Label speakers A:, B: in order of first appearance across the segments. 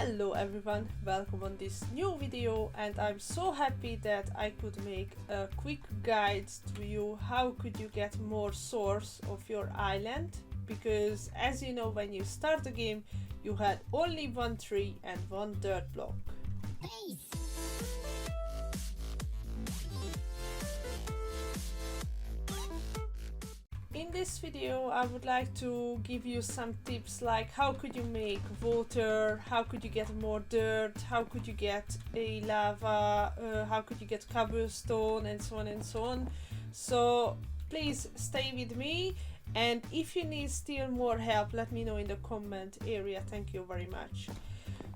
A: Hello everyone, welcome on this new video, and I'm so happy that I could make a quick guide to you how could you get more source of your island, because as you know, when you start the game you had only one tree and one dirt block. In this video I would like to give you some tips like how could you make water, how could you get more dirt, how could you get a lava, how could you get cobblestone, and so on and so on. So please stay with me, and if you need still more help, let me know in the comment area. Thank you very much.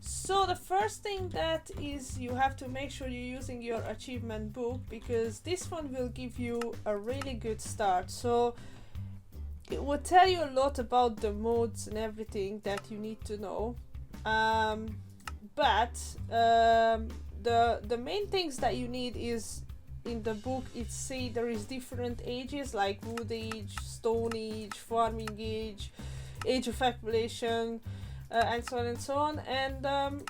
A: So the first thing that is, you have to make sure you're using your achievement book, because this one will give you a really good start. So it will tell you a lot about the modes and everything that you need to know, but the main things that you need is in the book. It say there is different ages like wood age, stone age, farming age, age of accumulation, and so on and so on. And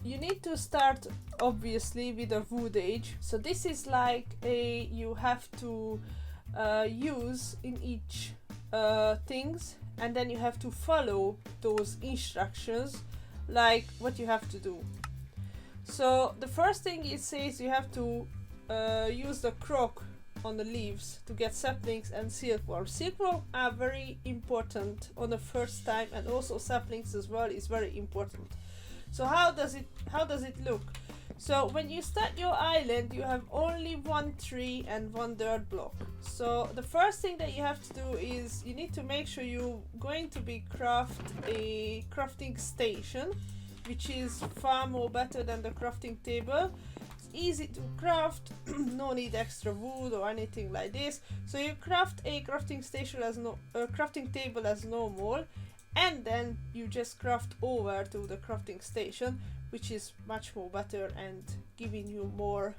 A: you need to start obviously with a wood age. So this is like a, you have to use in each things, and then you have to follow those instructions like what you have to do. So the first thing it says, you have to use the crook on the leaves to get saplings and silkworm. Silkworm are very important on the first time, and also saplings as well is very important. So how does it look? So when you start your island you have only one tree and one dirt block. So the first thing that you have to do is you need to make sure you're going to be craft a crafting station, which is far more better than the crafting table. It's easy to craft, no need extra wood or anything like this. So you craft a crafting station as crafting table as normal, and then you just craft over to the crafting station, which is much more better and giving you more.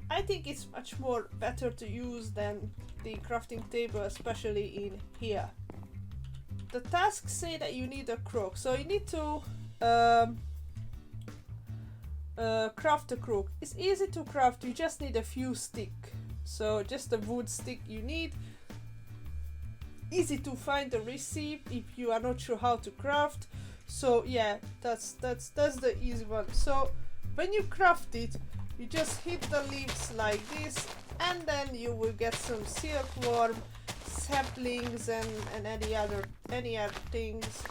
A: I think it's much more better to use than the crafting table, especially in here. The tasks say that you need a crook, so you need to craft a crook. It's easy to craft, you just need a few sticks. So just a wood stick you need. Easy to find the recipe if you are not sure how to craft. So yeah, that's the easy one. So when you craft it, you just hit the leaves like this, and then you will get some silkworm, saplings, and any other things.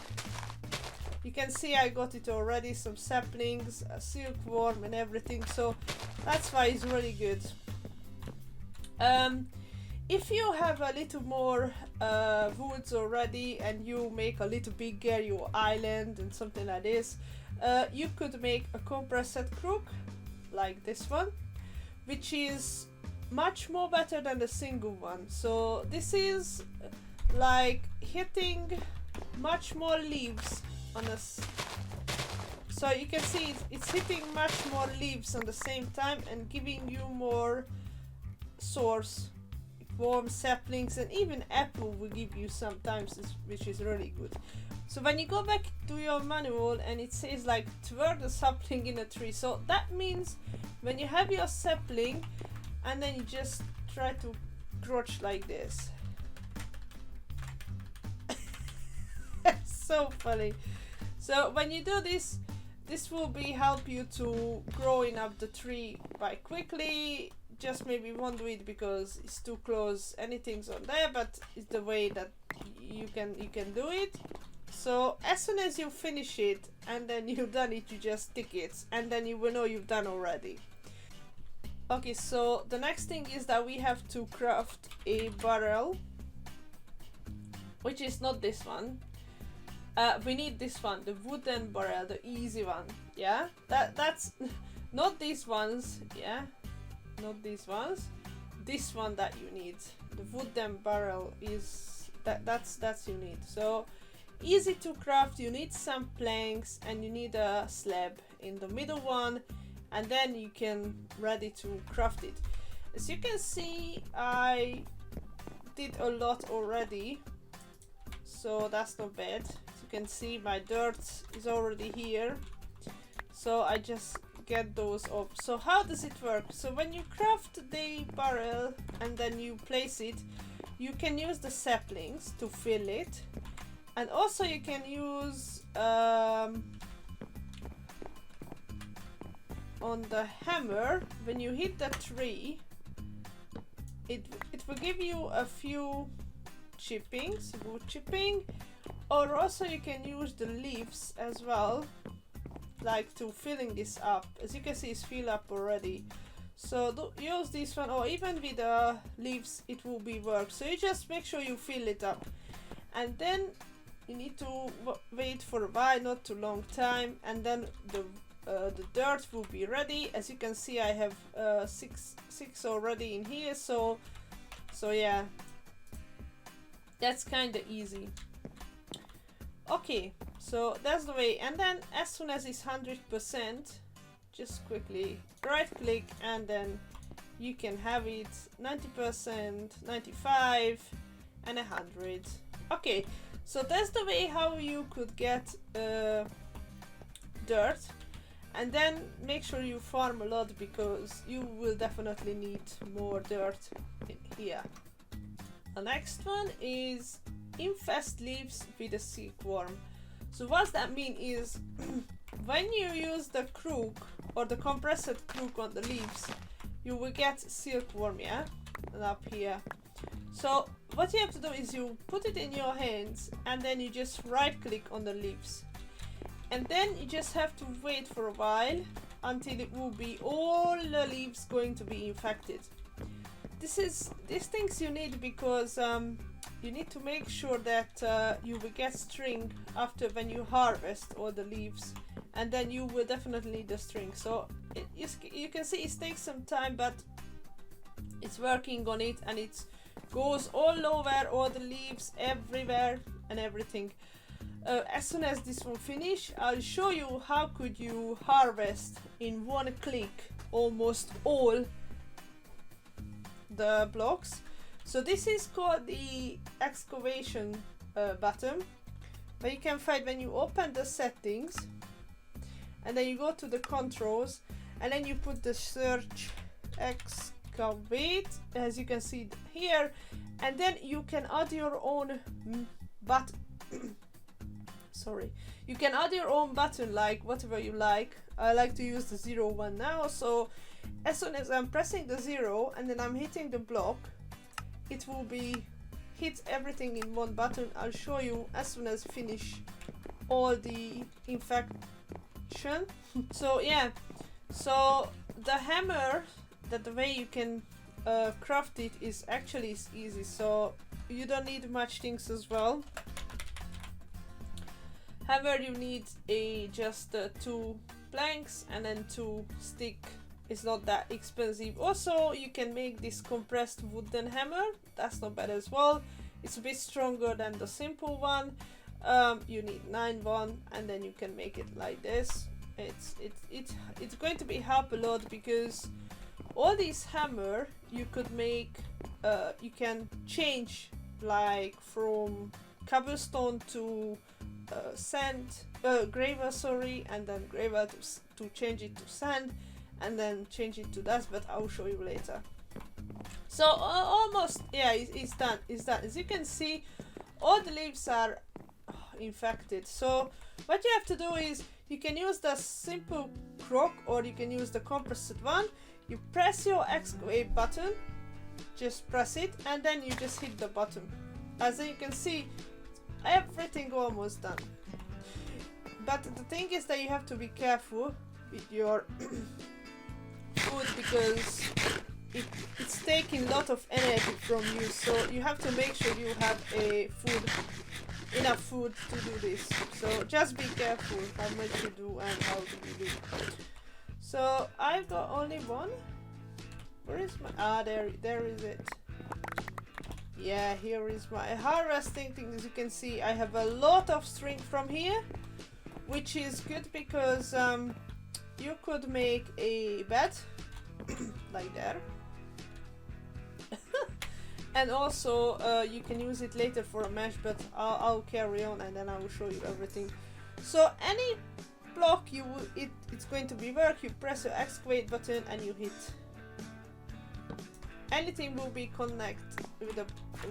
A: You can see I got it already, some saplings, a silkworm and everything, so that's why it's really good. If you have a little more woods already and you make a little bigger your island and something like this, you could make a compressed crook like this one, which is much more better than the single one. So this is like hitting much more leaves on us. So you can see it's hitting much more leaves on the same time and giving you more source. Warm saplings, and even apple will give you sometimes, which is really good. So when you go back to your manual and it says like twirl the sapling in a tree, so that means when you have your sapling and then you just try to crouch like this. So funny. So when you do this, this will help you to growing up the tree by quickly. Just maybe won't do it because it's too close, anything's on there, but it's the way that you can do it. So as soon as you finish it and then you've done it, you just tick it, and then you will know you've done already. Okay, so the next thing is that we have to craft a barrel, which is not this one. We need this one, the wooden barrel, the easy one. Yeah, that's not these ones. Yeah, not these ones. This one that you need, the wooden barrel, is that's you need. So easy to craft. You need some planks and you need a slab in the middle one, and then you can ready to craft it. As you can see, I did a lot already, so that's not bad. As you can see, my dirt is already here. So I just get those off. So how does it work? So when you craft the barrel and then you place it, you can use the saplings to fill it, and also you can use on the hammer, when you hit the tree, it will give you a few chippings, wood chipping, or also you can use the leaves as well, like to filling this up. As you can see, it's filled up already. So use this one, or even with the leaves it will be work. So you just make sure you fill it up, and then you need to wait for a while, not too long time, and then the dirt will be ready. As you can see, I have six already in here, so yeah, that's kind of easy. Okay, so that's the way. And then as soon as it's 100%, just quickly right click, and then you can have it 90%, 95, and 100. Okay, so that's the way how you could get dirt. And then make sure you farm a lot, because you will definitely need more dirt in here. The next one is infest leaves with a silkworm. So what that mean is when you use the crook or the compressed crook on the leaves, you will get silkworm, yeah, and up here. So what you have to do is you put it in your hands, and then you just right click on the leaves. And then you just have to wait for a while until it will be all the leaves going to be infected. These things you need because you need to make sure that you will get string after when you harvest all the leaves, and then you will definitely need the string. So you can see it takes some time, but it's working on it, and it goes all over, all the leaves everywhere and everything. As soon as this one finish, I'll show you how could you harvest in one click almost all the blocks. So this is called the excavation button, but you can find when you open the settings, and then you go to the controls, and then you put the search excavate, as you can see here, and then you can add your own button. Sorry, you can add your own button, like whatever you like. I like to use the 0 one now, so as soon as I'm pressing the 0 and then I'm hitting the block, it will be hit everything in one button. I'll show you as soon as finish all the infection. So yeah, so the hammer, that the way you can craft it is actually easy, so you don't need much things as well. However, you need just 2 planks and then 2 stick. It's not that expensive. Also, you can make this compressed wooden hammer. That's not bad as well. It's a bit stronger than the simple one. You need 9 one, and then you can make it like this. It's going to be help a lot, because all these hammer you could make. You can change, like from cobblestone to sand, gravel, sorry, and then gravel to change it to sand, and then change it to dust, but I'll show you later. So almost, yeah, it's done. It's done. As you can see, all the leaves are infected. So what you have to do is you can use the simple crook, or you can use the compressed one. You press your excavate button, just press it, and then you just hit the button. As you can see, everything almost done. But the thing is that you have to be careful with your food, because it's taking a lot of energy from you, so you have to make sure you have enough food to do this. So just be careful how much you do and how do you do. So I've got only one. Where is my, there is it. Yeah, here is my harvesting thing. As you can see, I have a lot of string from here, which is good because you could make a bed like that. And also you can use it later for a mesh, but I'll carry on and then I will show you everything. So any block it's going to be work, you press the excavate button and you hit. Anything will be connected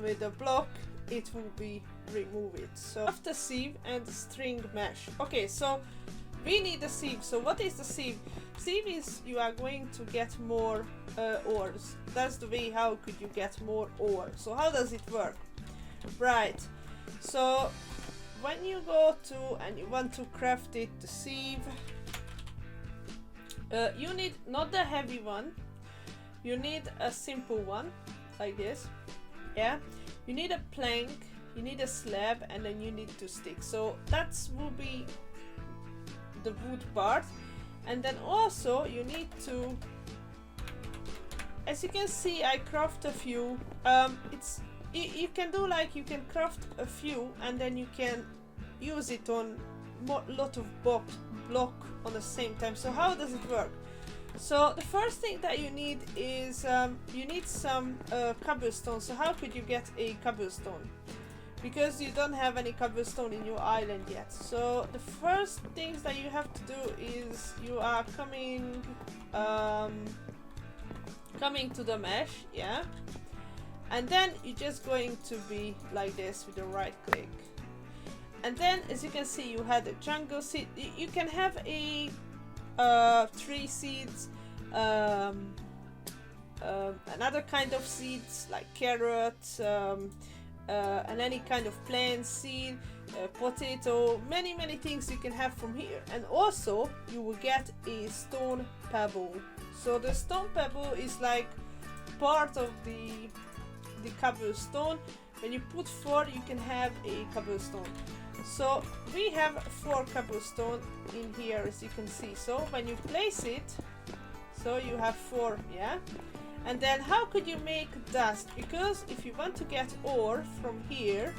A: with a block, it will be remove it. So after sieve and string mesh. Okay, so we need a sieve. So what is the sieve? Sieve is you are going to get more ores. That's the way how could you get more ore. So how does it work? Right. So when you go to and you want to craft it, the sieve, you need not the heavy one. You need a simple one like this. Yeah. You need a plank. You need a slab, and then you need 2 sticks. So that will be the wood part. And then also you need to, as you can see, I craft a few. You can do like, you can craft a few and then you can use it on lot of block on the same time. So how does it work? So the first thing that you need is you need some cobblestone. So how could you get a cobblestone? Because you don't have any cobblestone in your island yet. So the first things that you have to do is you are coming to the mesh, yeah, and then you're just going to be like this with the right click. And then as you can see, you had a jungle seed. You can have a 3 seeds, another kind of seeds like carrots, and any kind of plant seed, potato, many things you can have from here. And also you will get a stone pebble. So the stone pebble is like part of the cobblestone. When you put 4, you can have a cobblestone. So we have 4 cobblestone in here, as you can see. So when you place it, so you have 4, yeah. And then how could you make dust? Because if you want to get ore from here,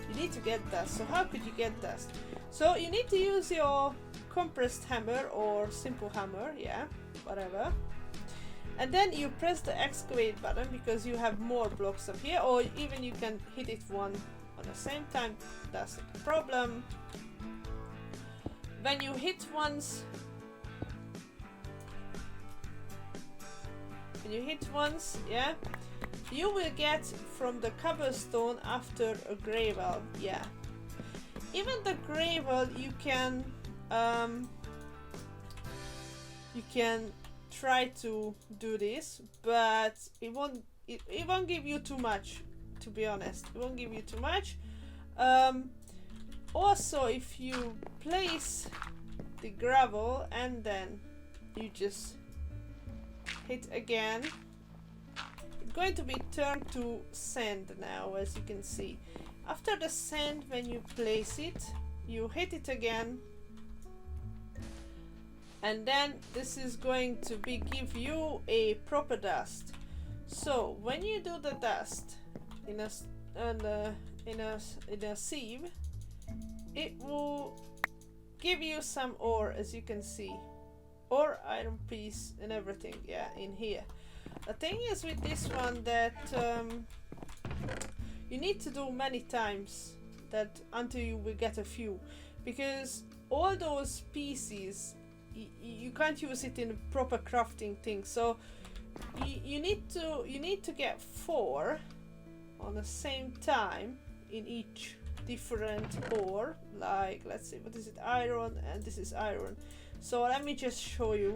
A: you need to get dust. So how could you get dust? So you need to use your compressed hammer or simple hammer, yeah, whatever. And then you press the excavate button because you have more blocks up here, or even you can hit it one on the same time, that's not a problem. When you hit once, yeah, you will get from the cobblestone after a gravel, yeah. Even the gravel you can try to do this, but it won't give you too much, to be honest. It won't give you too much. Also, if you place the gravel and then you just hit again, it's going to be turned to sand now, as you can see. After the sand, when you place it, you hit it again, and then this is going to give you a proper dust. So when you do the dust in a sieve, it will give you some ore, as you can see, or iron piece and everything, yeah, in here. The thing is with this one that you need to do many times that until you will get a few, because all those pieces you can't use it in a proper crafting thing. So you need to get 4 on the same time in each different ore. Like, let's see, what is it? Iron, and this is iron. So let me just show you.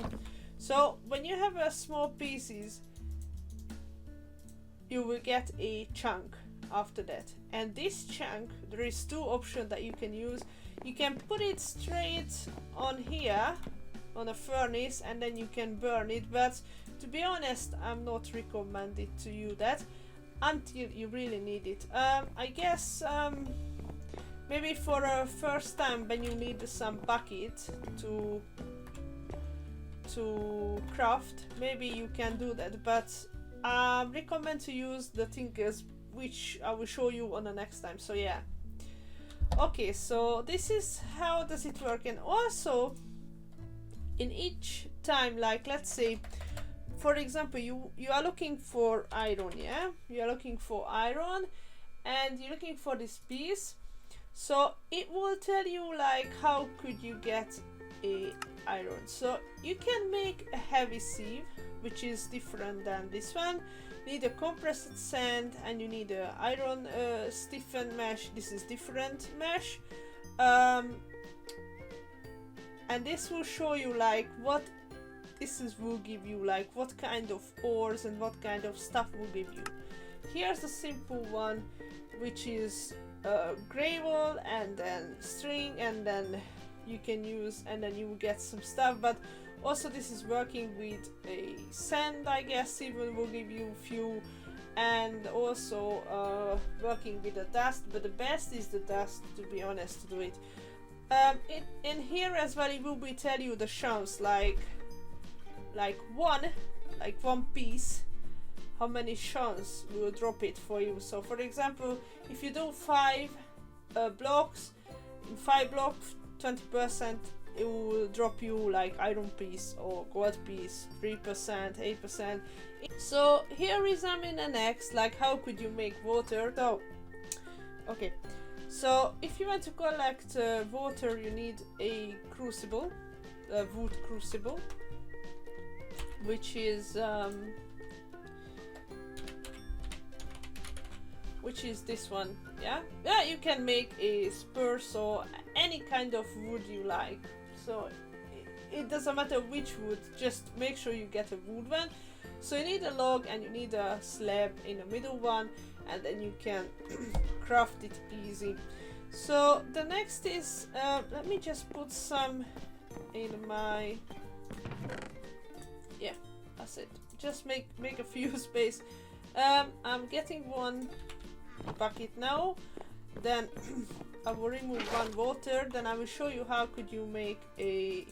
A: So when you have a small pieces, you will get a chunk after that, and this chunk, there is 2 options that you can use. You can put it straight on here on a furnace and then you can burn it, but to be honest, I'm not recommended to you that until you really need it. I guess maybe for a first time when you need some bucket to craft, maybe you can do that, but I recommend to use the thinkers, which I will show you on the next time. So yeah, okay, so this is how does it work. And also in each time, like let's say for example you are looking for iron, yeah, you are looking for iron and you're looking for this piece, so it will tell you like how could you get a iron. So you can make a heavy sieve, which is different than this one. You need a compressed sand, and you need a iron stiffened mesh. This is different mesh. And this will show you like what will give you, like what kind of ores and what kind of stuff will give you. Here's the simple one, which is gravel and then string, and then you can use, and then you will get some stuff. But also this is working with a sand, I guess. Even will give you few, and also working with the dust, but the best is the dust, to be honest, to do it. In here as well, it will be tell you the chance, like one piece, how many chance will drop it for you. So for example, if you do 5 blocks, in 5 blocks 20%, it will drop you like iron piece or gold piece, 3%, 8%. So here is in the next, like how could you make water. So okay, so if you want to collect water, you need a crucible, a wood crucible, which is this one. Yeah, you can make a spurs or any kind of wood you like. So it doesn't matter which wood, just make sure you get a wood one. So you need a log and you need a slab in the middle one, and then you can craft it easy. So the next is, let me just put some in my, yeah, that's it. Just make a few space. I'm getting one bucket now, then I will remove one water, then I will show you how could you make a.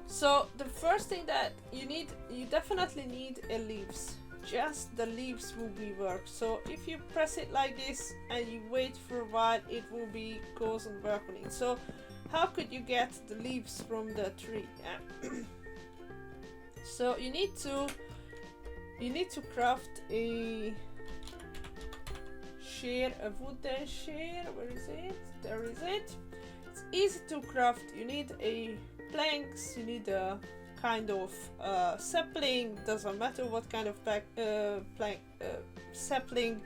A: So the first thing that you definitely need a leaves. Just the leaves will be work. So if you press it like this and you wait for a while, it will be goes and work on it. So how could you get the leaves from the tree? So you need to craft a shear, a wooden shear. Where is it? There is it. It's easy to craft. You need a planks, you need a kind of sapling, doesn't matter what kind of sapling,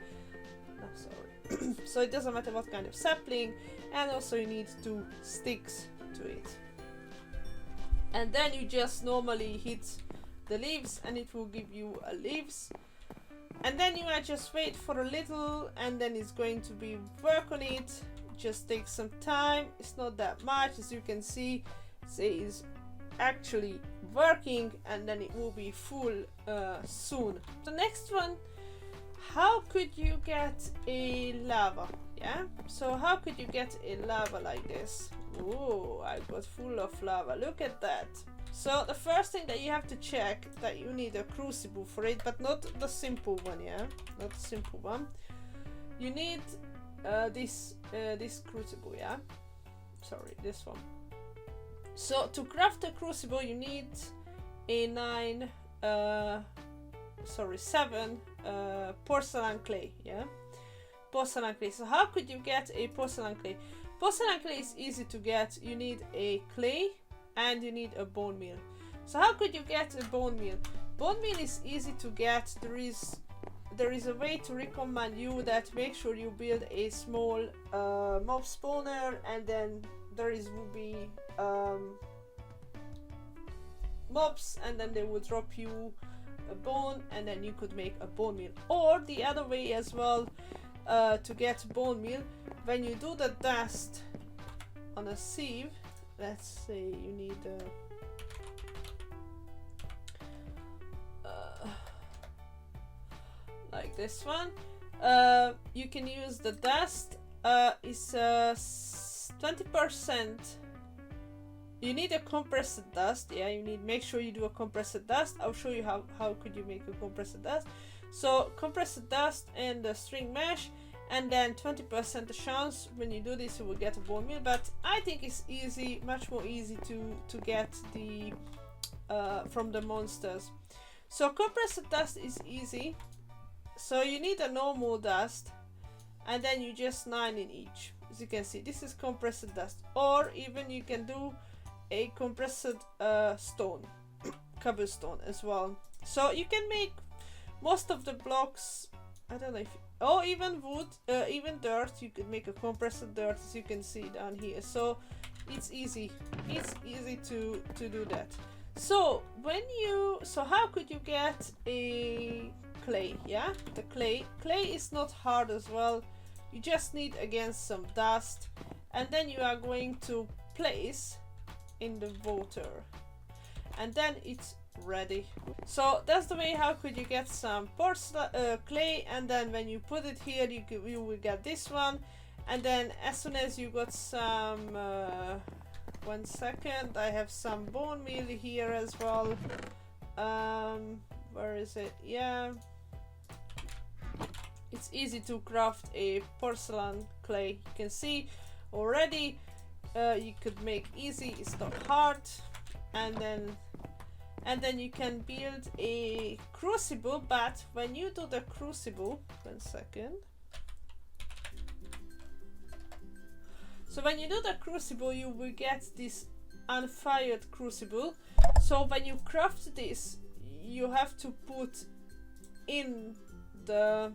A: sorry. So it doesn't matter what kind of sapling, and also you need 2 sticks to it. And then you just normally hit the leaves and it will give you leaves. And then you just wait for a little, and then it's going to be work on it. Just take some time, it's not that much, as you can see. Is actually working, and then it will be full soon. The next one, how could you get a lava? Yeah, so how could you get a lava like this? Oh, I got full of lava, look at that. So the first thing that you have to check that you need a crucible for it, but not the simple one. Yeah, not the simple one. You need this crucible. Yeah, sorry, this one. So to craft a crucible, you need a 7 porcelain clay. Yeah, porcelain clay. So how could you get a porcelain clay? Porcelain clay is easy to get. You need a clay and you need a bone meal. So how could you get a bone meal? Bone meal is easy to get. There is a way to recommend you that make sure you build a small mob spawner, and then there will be mobs, and then they will drop you a bone, and then you could make a bone meal. Or the other way as well, to get bone meal, when you do the dust on a sieve, let's say you need like this one, you can use the dust. It's 20%. You need a compressed dust. Yeah, you need, make sure you do a compressed dust. I'll show you how could you make a compressed dust. So compressed dust and the string mesh, and then 20% chance when you do this you will get a bone meal. But I think it's easy, much more easy to get the from the monsters. So compressed dust is easy. So you need a normal dust, and then you just 9 in each. as you can see, this is compressed dust, or even you can do a compressed stone, cobblestone as well. So you can make most of the blocks. I don't know if, oh, even wood, even dirt. You could make a compressed dirt, as you can see down here. So it's easy. It's easy to do that. So when you, so how could you get a clay? Yeah, the clay is not hard as well. You just need again some dust, and then you are going to place in the water, and then it's ready. So that's the way how could you get some clay, and then when you put it here, you will get this one, and then as soon as you got some 1 second, I have some bone meal here as well. Where is it? Yeah, it's easy to craft a porcelain clay. You can see already, you could make easy, it's not hard. And then you can build a crucible, but when you do the crucible, 1 second. So when you do the crucible, you will get this unfired crucible. So when you craft this, you have to put in the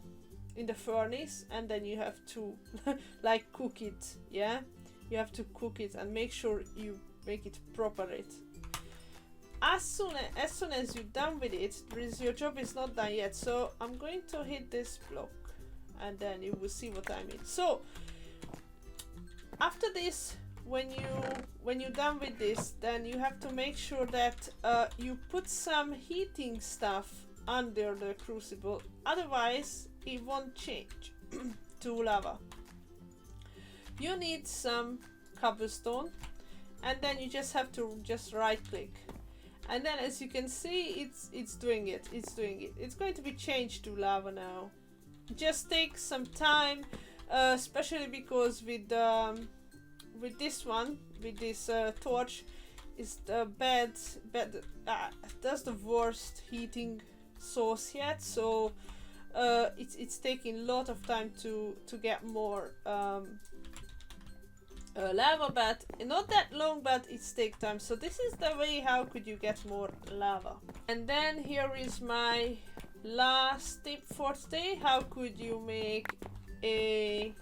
A: furnace, and then you have to like cook it. Yeah, you have to cook it and make sure you make it properly. As soon as you're done with it, your job is not done yet. So I'm going to hit this block, and then you will see what I mean. So after this, when you're done with this, then you have to make sure that you put some heating stuff under the crucible, otherwise it won't change to lava. You need some cobblestone, and then you just have to right click, and then as you can see, it's doing it. It's going to be changed to lava now. Just take some time, especially because with this one, with this torch, is the that's the worst heating source yet. So it's taking a lot of time to get more lava, but not that long, but it's take time. So this is the way how could you get more lava. And then here is my last tip for today. How could you make a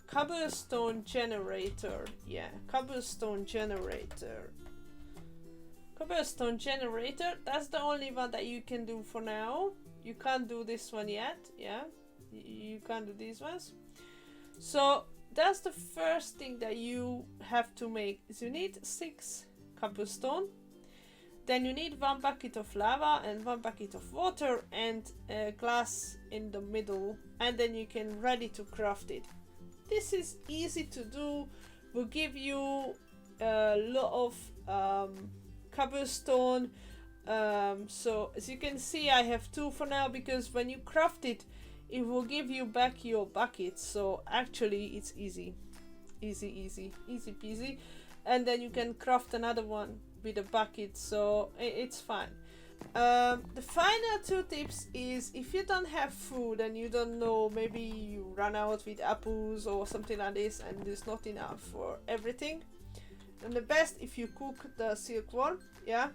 A: cobblestone generator? Yeah, cobblestone generator. Cobblestone generator, that's the only one that you can do for now. You can't do this one yet. Yeah, you can't do these ones. So that's the first thing that you have to make, is you need 6 cobblestone. Then you need 1 bucket of lava and 1 bucket of water and glass in the middle, and then you can ready to craft it. This is easy to do, will give you a lot of cobblestone. So as you can see, I have 2 for now, because when you craft it, it will give you back your bucket. So actually it's easy peasy, and then you can craft another one with a bucket, so it's fine. The final 2 tips is, if you don't have food and you don't know, maybe you run out with apples or something like this and there's not enough for everything, then the best if you cook the silkworm. Yeah,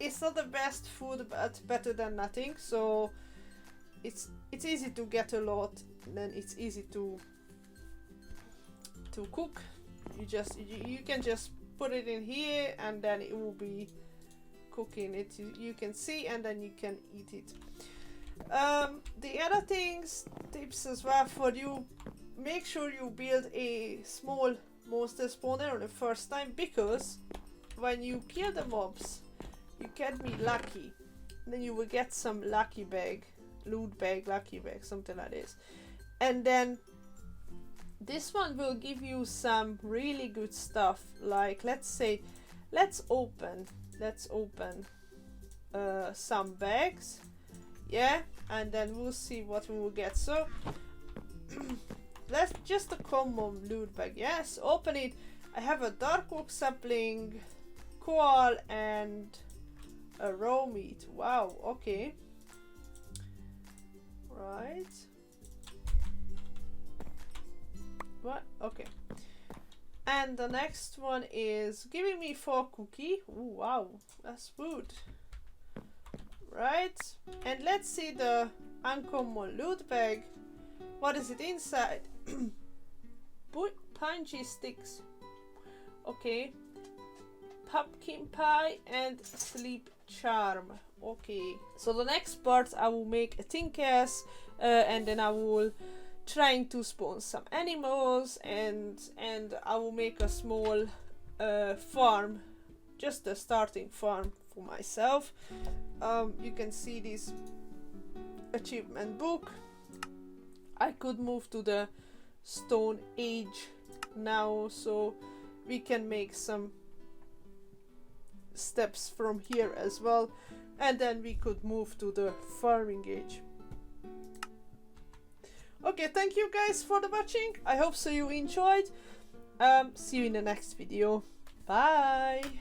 A: it's not the best food, but better than nothing. So it's easy to get a lot, and then it's easy to cook. You can just put it in here, and then it will be cooking it. You can see, and then you can eat it. The other tips as well for you, make sure you build a small monster spawner on the first time, because when you kill the mobs, you can be lucky. Then you will get some lucky bag, loot bag, lucky bag, something like this. And then this one will give you some really good stuff. Like, let's say, let's open some bags. Yeah, and then we'll see what we will get. So that's just a common loot bag. Yes, open it. I have a dark oak sapling, coal, and a raw meat. Wow, okay. Right. what? Okay. And the next one is giving me 4 cookie. Ooh, wow, that's good. Right, and let's see the uncommon loot bag. What is it inside? Punchy sticks. Okay. Pumpkin pie and sleep charm. Okay, so the next part I will make a tin case, and then I will trying to spawn some animals, and I will make a small farm, just a starting farm for myself. You can see this achievement book. I could move to the Stone Age now, so we can make some steps from here as well, and then we could move to the farming age. Okay, thank you guys for the watching. I hope so you enjoyed. See you in the next video. Bye.